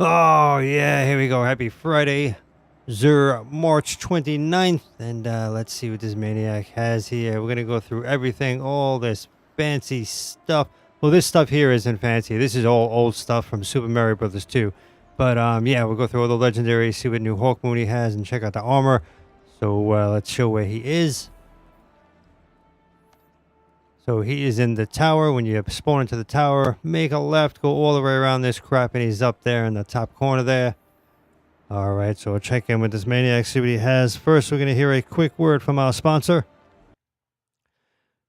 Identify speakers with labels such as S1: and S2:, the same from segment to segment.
S1: Oh, yeah, here we go. Happy Friday, Xur, March 29th. And let's see what this maniac has here. We're going to go through everything, all this fancy stuff. Well, this stuff here isn't fancy. This is all old stuff from Super Mario Brothers 2. But, yeah, we'll go through all the legendaries, see what new HawkMoon he has, and check out the armor. So, let's show where he is. So he is in the tower. When you spawn into the tower, make a left, go all the way around this crap, and he's up there in the top corner there. All right, so we'll check in with this maniac, see what he has. First, we're going to hear a quick word from our sponsor.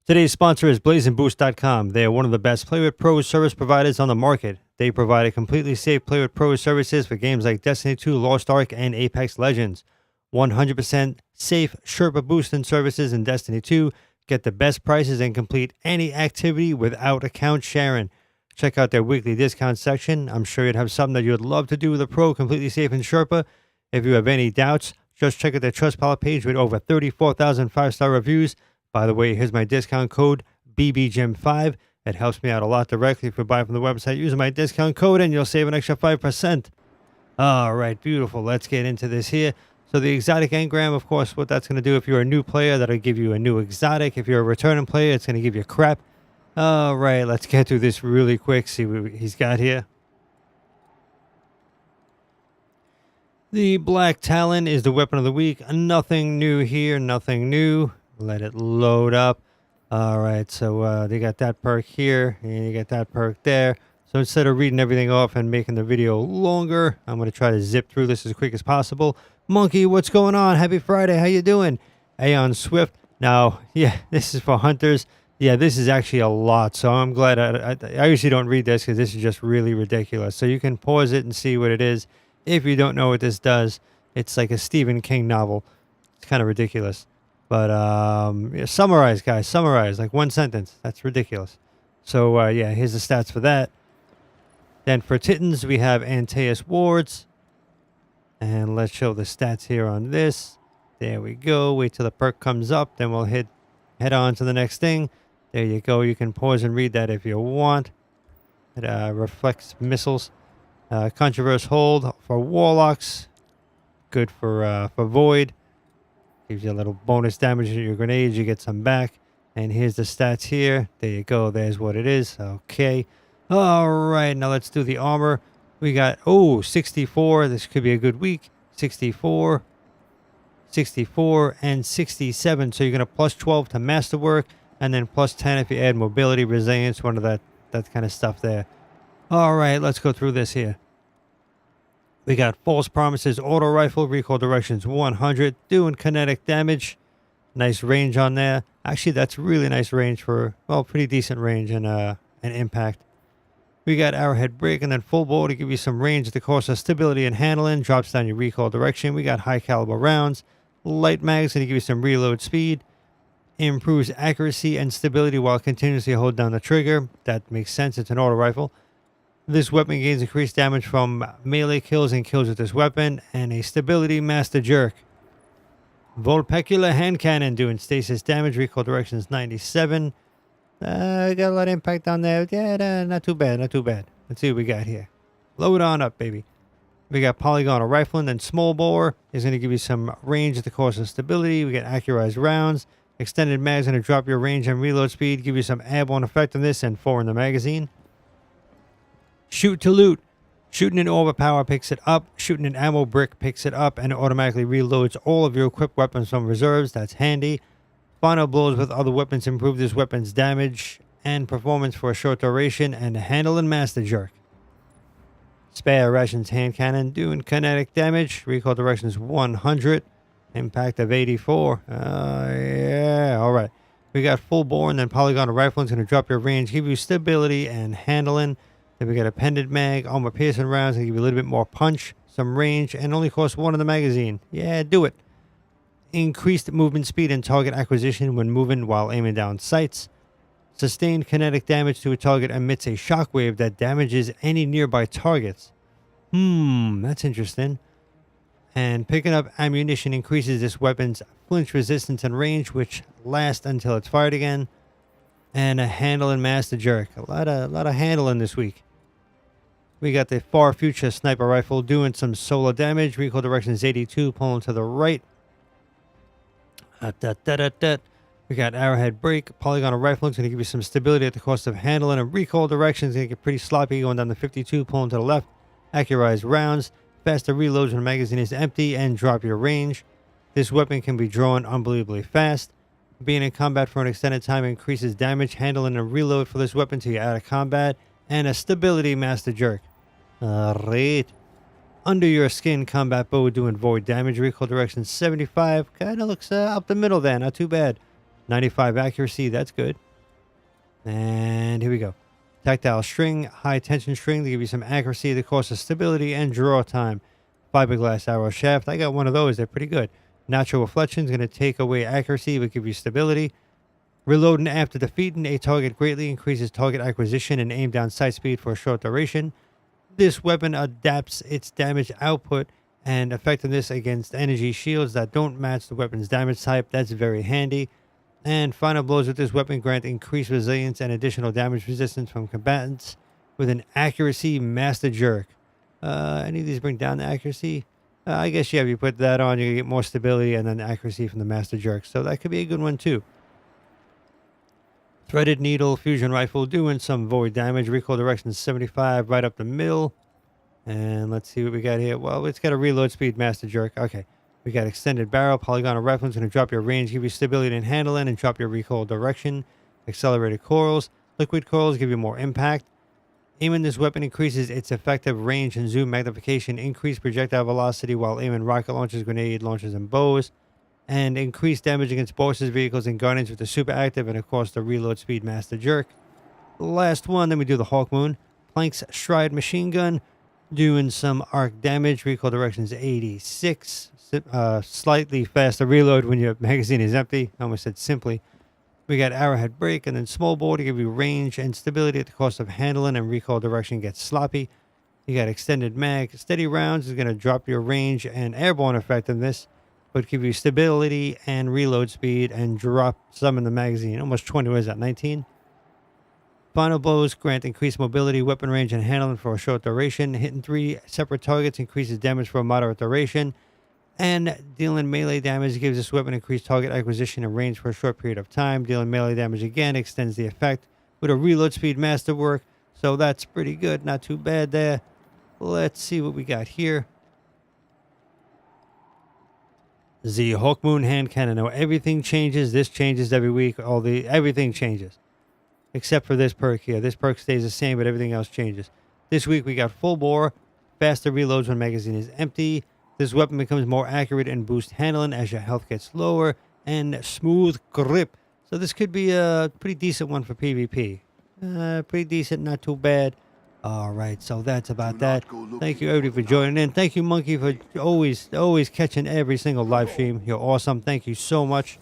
S1: Today's sponsor is BlazingBoost.com. They are one of the best Play with Pros service providers on the market. They provide a completely safe Play with Pros services for games like Destiny 2, Lost Ark, and Apex Legends. 100% safe Sherpa boosting services in Destiny 2. Get the best prices and complete any activity without account sharing. Check out their weekly discount section. I'm sure you'd have something that you would love to do with a pro completely safe in Sherpa. If you have any doubts, just check out their Trustpilot page with over 34,000 5-star reviews. By the way, here's my discount code, BBGym5. It helps me out a lot directly if you buy from the website using my discount code, and you'll save an extra 5%. All right, beautiful. Let's get into this here. So the exotic engram, of course, what that's going to do if you're a new player, that'll give you a new exotic. If you're a returning player, it's going to give you crap. All right, let's get through this really quick, see what he's got here. The Black Talon is the weapon of the week. Nothing new here, nothing new. Let it load up. All right, so they got that perk here, and you got that perk there. So instead of reading everything off and making the video longer, I'm going to try to zip through this as quick as possible. Monkey, what's going on? Happy Friday. How you doing? Aeon Swift. Now, yeah, this is for hunters. Yeah, this is actually a lot. So I'm glad I usually don't read this because this is just really ridiculous. So you can pause it and see what it is. If you don't know what this does, it's like a Stephen King novel. It's kind of ridiculous. But yeah, summarize, guys. Summarize. Like one sentence. That's ridiculous. So, yeah, here's the stats for that. Then for Titans, we have Antaeus wards. And let's show the stats here on this. There we go. Wait till the perk comes up. Then we'll head on to the next thing. There you go. You can pause and read that if you want. It reflects missiles. Contraverse hold for Warlocks. Good for Void. Gives you a little bonus damage to your grenades. You get some back. And here's the stats here. There you go. There's what it is. Okay. All right. Now let's do the armor. We got, 64. This could be a good week. 64, 64, and 67. So you're going to plus 12 to masterwork, and then plus 10 if you add mobility, resilience, one of that kind of stuff there. All right, let's go through this here. We got False Promises, Auto Rifle, Recoil Directions 100, doing kinetic damage. Nice range on there. Actually, that's really nice range for, well, pretty decent range and impact. We got Arrowhead Break and then Full Bore to give you some range at the cost of stability and handling. Drops down your recoil direction. We got high caliber rounds. Light mags to give you some reload speed. Improves accuracy and stability while continuously hold down the trigger. That makes sense. It's an auto rifle. This weapon gains increased damage from melee kills and kills with this weapon. And a stability master jerk. Vulpecula hand cannon doing stasis damage. Recoil directions 97. Got a lot of impact on there. Yeah, not too bad, not too bad. Let's see what we got here. Load on up, baby. We got polygonal rifle and then small bore is going to give you some range at the cost of stability. We got accurized rounds. Extended mags going to drop your range and reload speed. Give you some airborne effect on this and 4 in the magazine. Shoot to loot. Shooting an overpower picks it up. Shooting an ammo brick picks it up and it automatically reloads all of your equipped weapons from reserves. That's handy. Final blows with other weapons improve this weapon's damage and performance for a short duration, and handle and master jerk. Spare Rations hand cannon doing kinetic damage. Recoil directions 100. Impact of 84. Yeah, all right. We got full bore and then polygonal rifle is going to drop your range, give you stability and handling. Then we got appended mag, armor piercing rounds, and give you a little bit more punch, some range, and only costs 1 in the magazine. Yeah, do it. Increased movement speed and target acquisition when moving while aiming down sights. Sustained kinetic damage to a target emits a shockwave that damages any nearby targets. That's interesting. And picking up ammunition increases this weapon's flinch resistance and range, which lasts until it's fired again. And a handle and master jerk. A lot of handling this week. We got the Far Future Sniper Rifle doing some solar damage. Recoil direction is 82, pulling to the right. We got Arrowhead Break. Polygonal Rifle is going to give you some stability at the cost of handling. And recoil direction is going to get pretty sloppy, going down to 52, pulling to the left. Accurized rounds. Faster reloads when the magazine is empty, and drop your range. This weapon can be drawn unbelievably fast. Being in combat for an extended time increases damage, handling, and reload for this weapon till you're out of combat. And a stability master jerk. Alright. Under your skin combat bow doing void damage. Recoil direction 75. Kind of looks up the middle there. Not too bad. 95 accuracy. That's good. And here we go. Tactile string. High tension string to give you some accuracy at the cost of stability and draw time. Fiberglass arrow shaft. I got one of those. They're pretty good. Natural reflection is going to take away accuracy but give you stability. Reloading after defeating a target greatly increases target acquisition and aim down sight speed for a short duration. This weapon adapts its damage output and effectiveness against energy shields that don't match the weapon's damage type. That's very handy. And final blows with this weapon grant increased resilience and additional damage resistance from combatants with an accuracy master jerk. Any of these bring down the accuracy? I guess, yeah, if you put that on, you get more stability and then accuracy from the master jerk. So that could be a good one too. Threaded needle fusion rifle doing some void damage. Recoil direction 75 right up the middle. And let's see what we got here. Well, it's got a reload speed master jerk. Okay. We got extended barrel. Polygonal rifle is going to drop your range, give you stability and handling, and drop your recoil direction. Accelerated coils. Liquid coils give you more impact. Aiming this weapon increases its effective range and zoom magnification. Increased projectile velocity while aiming rocket launchers, grenade launchers, and bows. And increased damage against bosses, vehicles, and guardians with the super active, and of course the reload speed master jerk. Last one, then we do the HawkMoon. Planck's stride machine gun, doing some arc damage. Recoil direction is 86. Slightly faster reload when your magazine is empty. I almost said simply. We got arrowhead break and then small bore to give you range and stability at the cost of handling, and recoil direction gets sloppy. You got extended mag. Steady rounds is going to drop your range and airborne effectiveness, but give you stability and reload speed and drop some in the magazine. Almost 20, what is that, 19? Final blows grant increased mobility, weapon range, and handling for a short duration. Hitting 3 separate targets increases damage for a moderate duration. And dealing melee damage gives this weapon increased target acquisition and range for a short period of time. Dealing melee damage again extends the effect with a reload speed masterwork. So that's pretty good. Not too bad there. Let's see what we got here. The HawkMoon hand cannon. Now everything changes. This changes every week. Everything changes. Except for this perk here. This perk stays the same, but everything else changes. This week we got full bore. Faster reloads when magazine is empty. This weapon becomes more accurate and boosts handling as your health gets lower, and smooth grip. So this could be a pretty decent one for PvP. Pretty decent, not too bad. All right, so that's about that. Thank you everybody for joining in. Thank you, Monkey, for always catching every single live stream. You're awesome. Thank you so much.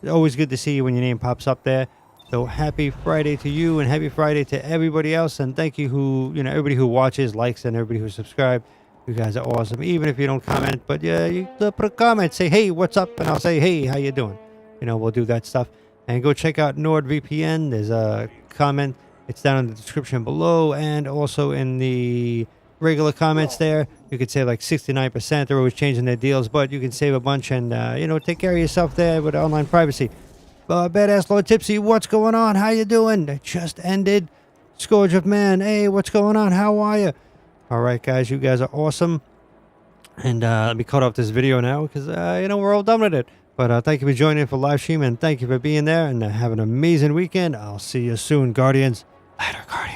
S1: It's always good to see you when your name pops up there. So happy Friday to you, and happy Friday to everybody else. And thank you everybody who watches, likes, and everybody who subscribed. You guys are awesome, even if you don't comment. But yeah, you put a comment, say, hey, what's up? And I'll say, hey, how you doing? We'll do that stuff. And go check out NordVPN. There's a comment. It's down in the description below. And also in the regular comments there, you could save like 69%. They're always changing their deals. But you can save a bunch and, take care of yourself there with online privacy. Badass Lord Tipsy, what's going on? How you doing? It just ended. Scourge of Man, hey, what's going on? How are you? All right, guys, you guys are awesome. And let me cut off this video now because, we're all done with it. But thank you for joining for live stream, and thank you for being there, and have an amazing weekend. I'll see you soon, Guardians. Later, Guardians.